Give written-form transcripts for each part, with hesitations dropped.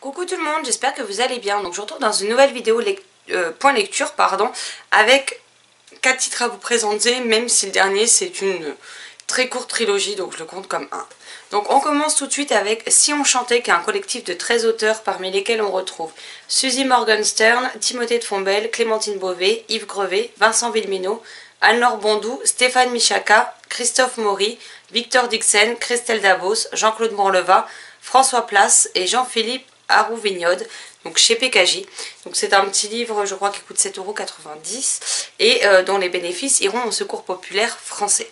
Coucou tout le monde, j'espère que vous allez bien. Donc je retrouve dans une nouvelle vidéo point lecture avec 4 titres à vous présenter, même si le dernier c'est une très courte trilogie, donc je le compte comme un. Donc on commence tout de suite avec Si on chantait, qui est un collectif de 13 auteurs parmi lesquels on retrouve Suzy Morgenstern, Timothée de Fombelle, Clémentine Beauvais, Yves Grevet, Vincent Villeminot, Anne-Laure Bondou, Stéphane Michaka, Christophe Maury, Victor Dixen, Christelle Dabos, Jean-Claude Morleva, François Place et Jean-Philippe Arouvignode, donc chez PKJ. Donc c'est un petit livre, je crois, qui coûte 7,90 € et dont les bénéfices iront au secours populaire français.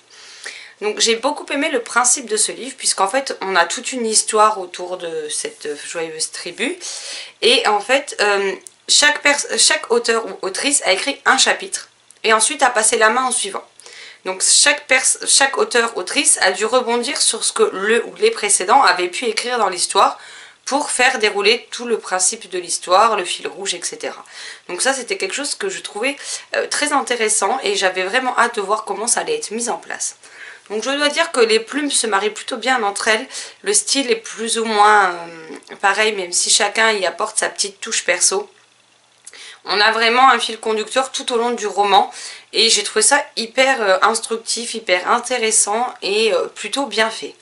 Donc j'ai beaucoup aimé le principe de ce livre, puisqu'en fait on a toute une histoire autour de cette joyeuse tribu, et en fait chaque auteur ou autrice a écrit un chapitre et ensuite a passé la main au suivant. Donc chaque auteur-autrice a dû rebondir sur ce que le ou les précédents avaient pu écrire dans l'histoire pour faire dérouler tout le principe de l'histoire, le fil rouge, etc. Donc ça c'était quelque chose que je trouvais très intéressant, et j'avais vraiment hâte de voir comment ça allait être mis en place. Donc je dois dire que les plumes se marient plutôt bien entre elles, le style est plus ou moins pareil, même si chacun y apporte sa petite touche perso. On a vraiment un fil conducteur tout au long du roman, et j'ai trouvé ça hyper instructif, hyper intéressant et plutôt bien fait.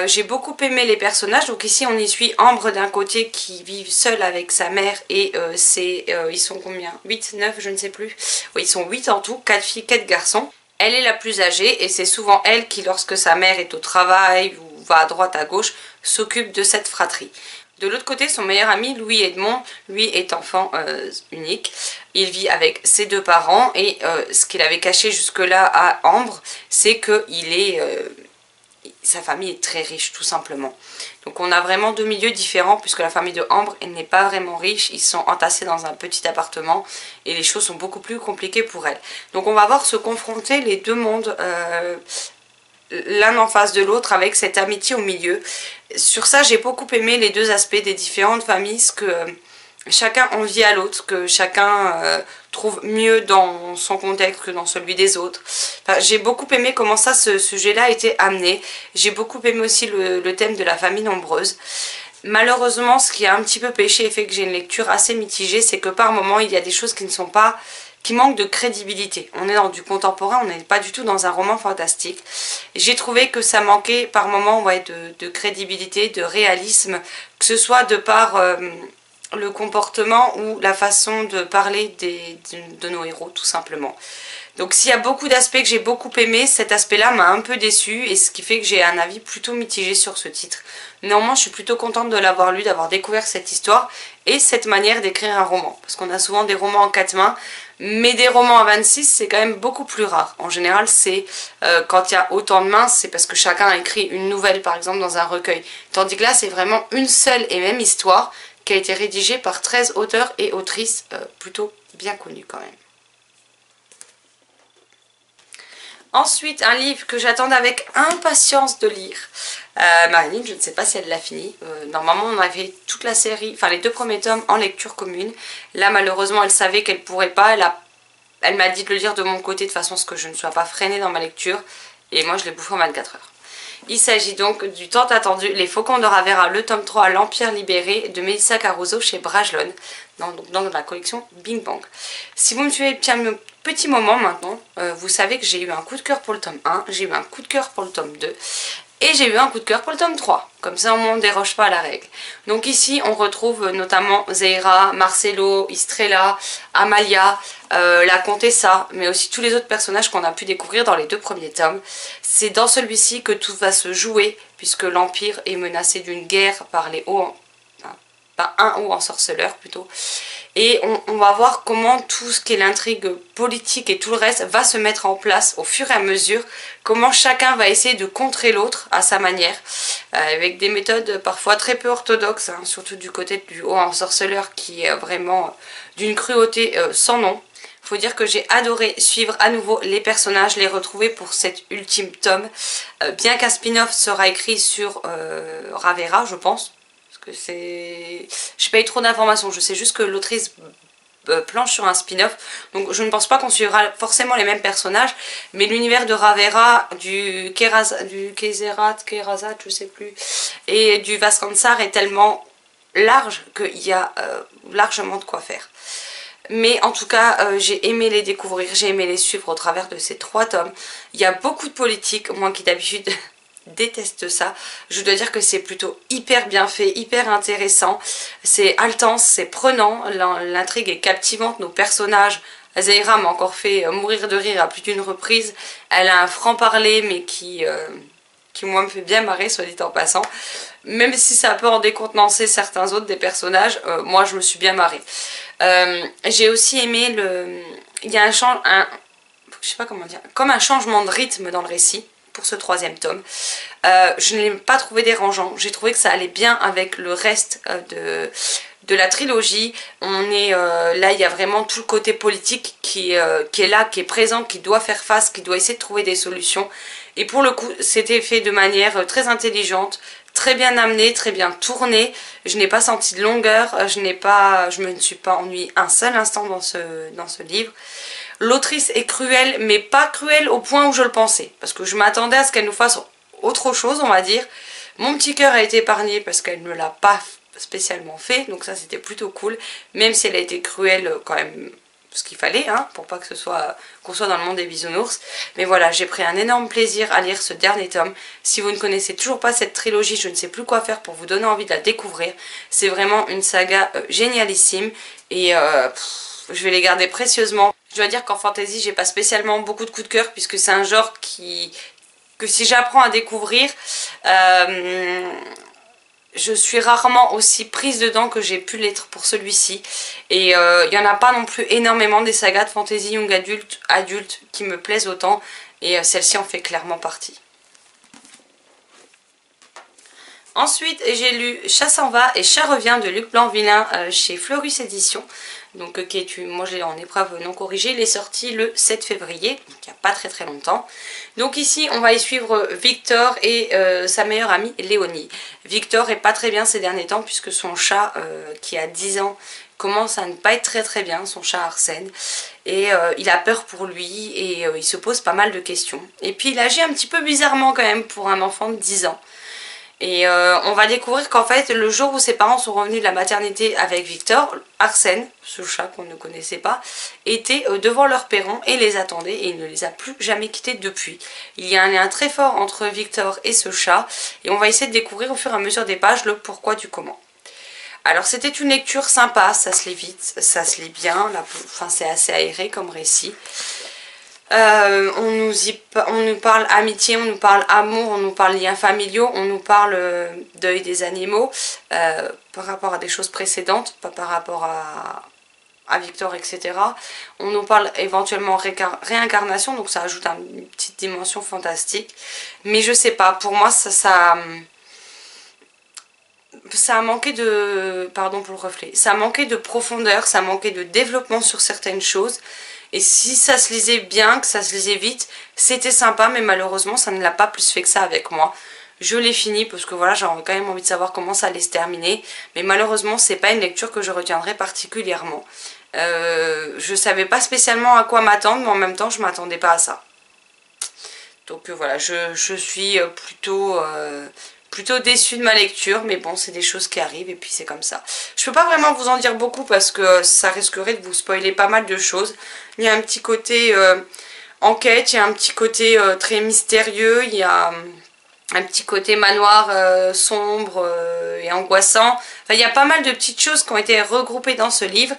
J'ai beaucoup aimé les personnages. Donc ici on y suit Ambre d'un côté, qui vit seule avec sa mère, et ils sont combien, 8, 9, je ne sais plus. Oui, ils sont 8 en tout, 4 filles, 4 garçons. Elle est la plus âgée, et c'est souvent elle qui, lorsque sa mère est au travail ou va à droite à gauche, s'occupe de cette fratrie. De l'autre côté, son meilleur ami, Louis Edmond, lui est enfant unique. Il vit avec ses deux parents, et ce qu'il avait caché jusque-là à Ambre, c'est que sa famille est très riche, tout simplement. Donc on a vraiment deux milieux différents, puisque la famille de Ambre n'est pas vraiment riche, ils sont entassés dans un petit appartement et les choses sont beaucoup plus compliquées pour elle. Donc on va voir se confronter les deux mondes, l'un en face de l'autre, avec cette amitié au milieu. Sur ça, j'ai beaucoup aimé les deux aspects des différentes familles, ce que chacun envie à l'autre, que chacun trouve mieux dans son contexte que dans celui des autres. Enfin, j'ai beaucoup aimé comment ça, ce sujet-là a été amené. J'ai beaucoup aimé aussi le thème de la famille nombreuse. Malheureusement, ce qui a un petit peu péché et fait que j'ai une lecture assez mitigée, c'est que par moments, il y a des choses qui manquent de crédibilité. On est dans du contemporain, on n'est pas du tout dans un roman fantastique. J'ai trouvé que ça manquait par moments, ouais, de crédibilité, de réalisme, que ce soit de par le comportement ou la façon de parler de nos héros, tout simplement. Donc s'il y a beaucoup d'aspects que j'ai beaucoup aimé, cet aspect-là m'a un peu déçue, et ce qui fait que j'ai un avis plutôt mitigé sur ce titre. Néanmoins, je suis plutôt contente de l'avoir lu, d'avoir découvert cette histoire et cette manière d'écrire un roman. Parce qu'on a souvent des romans en 4 mains, mais des romans à 26, c'est quand même beaucoup plus rare. En général, c'est quand il y a autant de mains, c'est parce que chacun a écrit une nouvelle, par exemple, dans un recueil. Tandis que là, c'est vraiment une seule et même histoire qui a été rédigée par 13 auteurs et autrices plutôt bien connus quand même. Ensuite, un livre que j'attendais avec impatience de lire. Marilyn, je ne sais pas si elle l'a fini. Normalement, on avait toute la série, enfin les 2 premiers tomes en lecture commune. Là, malheureusement, elle savait qu'elle pourrait pas. Elle m'a dit de le lire de mon côté, de façon à ce que je ne sois pas freinée dans ma lecture. Et moi, je l'ai bouffé en 24 heures. Il s'agit donc du tant attendu Les Faucons de Ravera, le tome 3, L'Empire libéré, de Melissa Caruso chez Brajlon, dans la collection Bing Bang. Si vous me suivez depuis un petit moment maintenant, vous savez que j'ai eu un coup de cœur pour le tome 1, j'ai eu un coup de cœur pour le tome 2, et j'ai eu un coup de cœur pour le tome 3. Comme ça, on ne déroge pas à la règle. Donc ici, on retrouve notamment Zeira, Marcelo, Estrella, Amalia, la Contessa, mais aussi tous les autres personnages qu'on a pu découvrir dans les 2 premiers tomes. C'est dans celui-ci que tout va se jouer, puisque l'Empire est menacé d'une guerre par les hauts... Enfin, un haut ensorceleur plutôt. Et on va voir comment tout ce qui est l'intrigue politique et tout le reste va se mettre en place au fur et à mesure, comment chacun va essayer de contrer l'autre à sa manière, avec des méthodes parfois très peu orthodoxes, hein, surtout du côté du haut ensorceleur qui est vraiment d'une cruauté sans nom. Faut dire que j'ai adoré suivre à nouveau les personnages, les retrouver pour cet ultime tome, bien qu'un spin-off sera écrit sur Ravera, je pense. Que c'est... Je n'ai pas eu trop d'informations, je sais juste que l'autrice planche sur un spin-off, donc je ne pense pas qu'on suivra forcément les mêmes personnages, mais l'univers de Ravera, du Kerazat, je sais plus, et du Vaskansar est tellement large qu'il y a largement de quoi faire. Mais en tout cas, j'ai aimé les découvrir, j'ai aimé les suivre au travers de ces 3 tomes. Il y a beaucoup de politique, moi qui d'habitude déteste ça. Je dois dire que c'est plutôt hyper bien fait, hyper intéressant. C'est haletant, c'est prenant, l'intrigue est captivante, nos personnages... Zaira m'a encore fait mourir de rire à plus d'une reprise. Elle a un franc-parler mais qui moi me fait bien marrer, soit dit en passant. Même si ça peut en décontenancer certains autres des personnages, moi je me suis bien marrée. J'ai aussi aimé il y a je sais pas comment dire, comme un changement de rythme dans le récit pour ce 3e tome. Je ne l'ai pas trouvé dérangeant. J'ai trouvé que ça allait bien avec le reste de la trilogie. On est là, il y a vraiment tout le côté politique qui est là, qui est présent, qui doit faire face, qui doit essayer de trouver des solutions. Et pour le coup, c'était fait de manière très intelligente, très bien amené, très bien tourné. Je n'ai pas senti de longueur, je me ne suis pas ennuyée un seul instant dans ce livre. L'autrice est cruelle, mais pas cruelle au point où je le pensais. Parce que je m'attendais à ce qu'elle nous fasse autre chose, on va dire. Mon petit cœur a été épargné parce qu'elle ne l'a pas spécialement fait. Donc ça, c'était plutôt cool. Même si elle a été cruelle quand même ce qu'il fallait, hein, pour pas que qu'on soit dans le monde des bisounours. Mais voilà, j'ai pris un énorme plaisir à lire ce dernier tome. Si vous ne connaissez toujours pas cette trilogie, je ne sais plus quoi faire pour vous donner envie de la découvrir. C'est vraiment une saga génialissime. Et je vais les garder précieusement. Je dois dire qu'en fantasy, j'ai pas spécialement beaucoup de coups de cœur puisque c'est un genre que si j'apprends à découvrir, je suis rarement aussi prise dedans que j'ai pu l'être pour celui-ci. Et il n'y en a pas non plus énormément des sagas de fantasy young adultes qui me plaisent autant. Et celle-ci en fait clairement partie. Ensuite, j'ai lu Chat s'en va et Chat revient de Luc Blanc-Villain chez Fleurus Éditions. Donc, moi je l'ai en épreuve non corrigée. Il est sorti le 7 février, donc il n'y a pas très longtemps. Donc ici, on va y suivre Victor et sa meilleure amie Léonie. Victor est pas très bien ces derniers temps puisque son chat, qui a 10 ans, commence à ne pas être très bien, son chat Arsène. Et il a peur pour lui et il se pose pas mal de questions. Et puis il agit un petit peu bizarrement quand même pour un enfant de 10 ans. Et on va découvrir qu'en fait, le jour où ses parents sont revenus de la maternité avec Victor, Arsène, ce chat qu'on ne connaissait pas, était devant leur perron et les attendait et il ne les a plus jamais quittés depuis. Il y a un lien très fort entre Victor et ce chat et on va essayer de découvrir au fur et à mesure des pages le pourquoi du comment. Alors c'était une lecture sympa, ça se lit vite, ça se lit bien, enfin c'est assez aéré comme récit. On nous parle amitié, on nous parle amour, on nous parle liens familiaux, on nous parle deuil des animaux par rapport à des choses précédentes, pas par rapport à Victor, etc. On nous parle éventuellement réincarnation, donc ça ajoute une petite dimension fantastique. Mais je sais pas, pour moi ça a manqué de... Pardon pour le reflet. Ça a manqué de profondeur, ça a manqué de développement sur certaines choses. Et si ça se lisait bien, que ça se lisait vite, c'était sympa, mais malheureusement ça ne l'a pas plus fait que ça avec moi. Je l'ai fini parce que voilà, j'aurais quand même envie de savoir comment ça allait se terminer. Mais malheureusement, c'est pas une lecture que je retiendrai particulièrement. Je savais pas spécialement à quoi m'attendre, mais en même temps, je m'attendais pas à ça. Donc voilà, je suis plutôt déçue de ma lecture, mais bon, c'est des choses qui arrivent et puis c'est comme ça. Je peux pas vraiment vous en dire beaucoup parce que ça risquerait de vous spoiler pas mal de choses. Il y a un petit côté enquête, il y a un petit côté très mystérieux, il y a un petit côté manoir sombre et angoissant. Enfin, il y a pas mal de petites choses qui ont été regroupées dans ce livre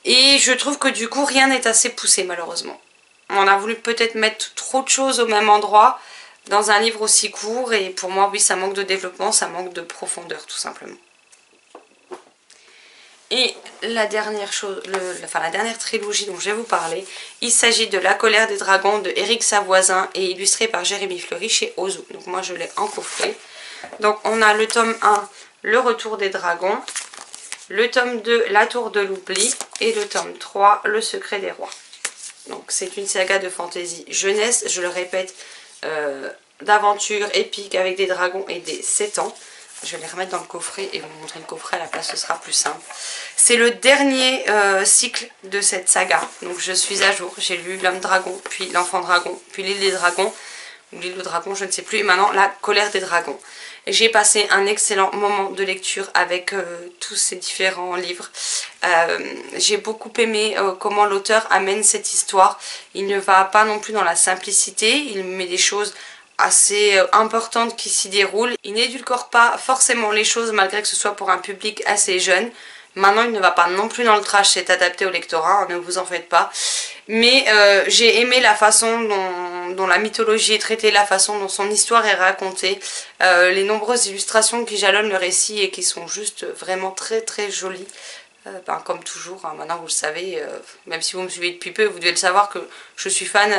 et je trouve que du coup, rien n'est assez poussé malheureusement. On a voulu peut-être mettre trop de choses au même endroit dans un livre aussi court et pour moi oui ça manque de développement, ça manque de profondeur tout simplement. Et la dernière chose, la dernière trilogie dont je vais vous parler, il s'agit de La colère des dragons de Éric Savoisin et illustré par Jérémy Fleury chez Ozo. Donc moi je l'ai en coffret. Donc on a le tome 1, Le retour des dragons, le tome 2, La tour de l'oubli et le tome 3, Le secret des rois. Donc c'est une saga de fantasy jeunesse, je le répète, d'aventure épique avec des dragons et des 7 ans. Je vais les remettre dans le coffret et vous montrer le coffret à la place, ce sera plus simple. C'est le dernier cycle de cette saga, donc je suis à jour. J'ai lu L'homme dragon, puis L'enfant dragon, puis L'île des dragons. ou l'île au dragon, je ne sais plus, et maintenant La colère des dragons. J'ai passé un excellent moment de lecture avec tous ces différents livres. J'ai beaucoup aimé comment l'auteur amène cette histoire. Il ne va pas non plus dans la simplicité, il met des choses assez importantes qui s'y déroulent. Il n'édulcore pas forcément les choses malgré que ce soit pour un public assez jeune. Maintenant, il ne va pas non plus dans le trash, c'est adapté au lectorat, ne vous en faites pas. Mais j'ai aimé la façon dont la mythologie est traitée, la façon dont son histoire est racontée, les nombreuses illustrations qui jalonnent le récit et qui sont juste vraiment très très jolies. Comme toujours, hein, maintenant vous le savez, même si vous me suivez depuis peu, vous devez le savoir que je suis fan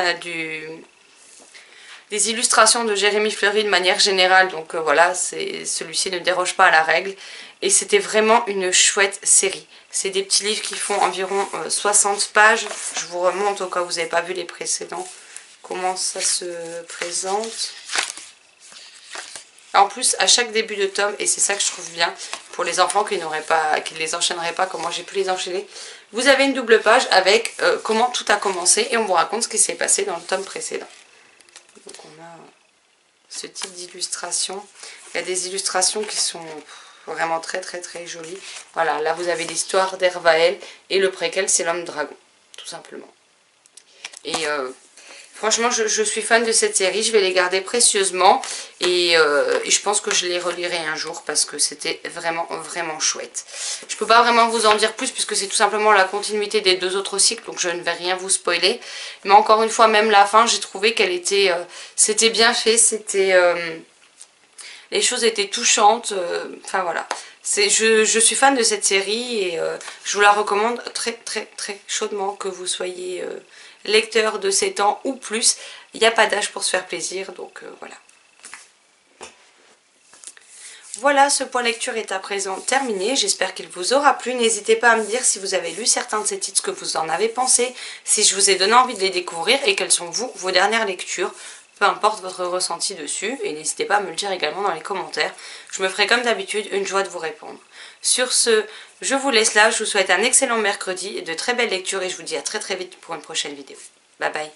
des illustrations de Jérémy Fleury de manière générale, donc voilà, celui-ci ne déroge pas à la règle. Et c'était vraiment une chouette série. C'est des petits livres qui font environ 60 pages. Je vous remonte au cas où vous n'avez pas vu les précédents. Comment ça se présente. En plus, à chaque début de tome, et c'est ça que je trouve bien, pour les enfants qui ne les enchaîneraient pas comme moi j'ai pu les enchaîner, vous avez une double page avec comment tout a commencé et on vous raconte ce qui s'est passé dans le tome précédent. Donc on a ce type d'illustration. Il y a des illustrations qui sont vraiment très très très jolies. Voilà, là vous avez l'histoire d'Hervaël et le préquel c'est l'homme dragon, tout simplement. Et franchement je suis fan de cette série, je vais les garder précieusement et je pense que je les relirai un jour parce que c'était vraiment vraiment chouette. Je peux pas vraiment vous en dire plus puisque c'est tout simplement la continuité des deux autres cycles, donc je ne vais rien vous spoiler. Mais encore une fois, même la fin, j'ai trouvé qu'elle était, c'était bien fait, c'était, les choses étaient touchantes, enfin voilà. Je suis fan de cette série et je vous la recommande très très très chaudement, que vous soyez lecteur de 7 ans ou plus. Il n'y a pas d'âge pour se faire plaisir, donc voilà. Voilà, ce point lecture est à présent terminé, j'espère qu'il vous aura plu. N'hésitez pas à me dire si vous avez lu certains de ces titres, ce que vous en avez pensé, si je vous ai donné envie de les découvrir et quelles sont vos dernières lectures. Peu importe votre ressenti dessus, et n'hésitez pas à me le dire également dans les commentaires. Je me ferai comme d'habitude une joie de vous répondre. Sur ce, je vous laisse là, je vous souhaite un excellent mercredi et de très belles lectures et je vous dis à très très vite pour une prochaine vidéo. Bye bye.